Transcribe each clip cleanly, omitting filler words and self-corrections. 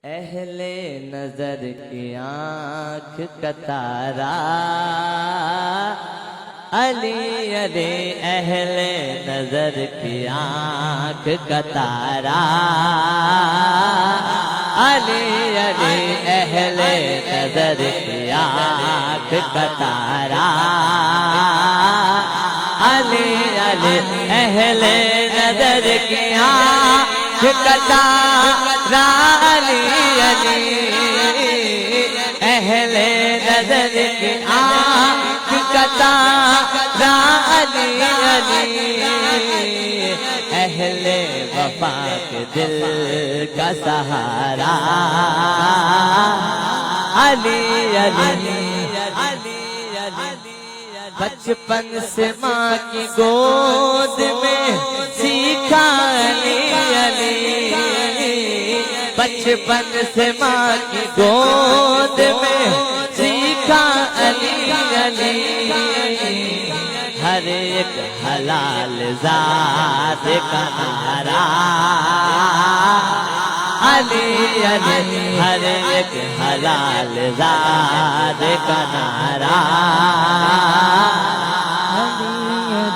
اہل نظر کی آنکھ کا تارا علی علی، اہل نظر کی آنکھ کا تارا علی علی، اہل نظر کی آنکھ کا تارا علی علی، اہل نظر کی آنکھ کا تارا علی علی، اہل نظر کی آنکھ کا تارا علی علی، اہل وفا کے دل کا سہارا علی علی علی علی، بچپن سے ماں کی گود میں سیکھا علی علی، بچپن سے ماں کی گود میں سیکھا علی علی، ہر ایک حلال ذات کا نعرہ علی علی، ہر ایک حلال ذات کا نعرہ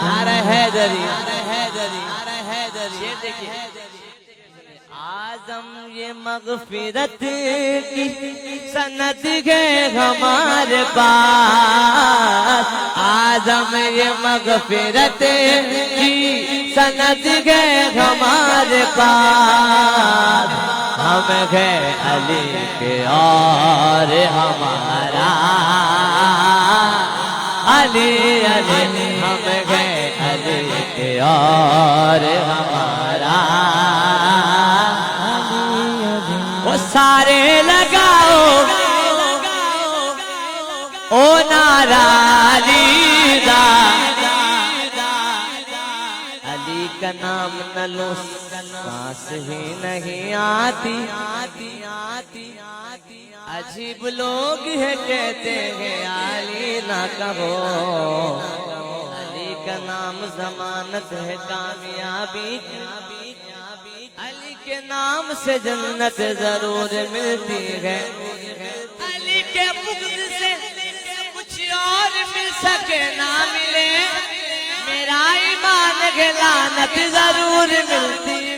نعرہ حیدری، یہ دیکھیے آزم یہ مغفرت کی سند ہے ہمارے پاس، آزم یہ مغفرت کی سند ہے ہمارے پاس، ہم ہے علی کے اور ہمارا علی علی، ہم ہے علی کے اور ہمارا وہ سارے لگاؤ او نعرہ علی دا، علی کا نام نہ لو سانس ہی نہیں آتی، عجیب لوگ ہے کہتے ہیں علی نہ کہو، علی کا نام ضمانت ہے کامیابی، علی کے نام سے جنت ضرور ملتی ہے، علی کے بغض سے کچھ اور مل سکے نہ ملے، میرا ایمان ہے لعنت ضرور ملتی ہے۔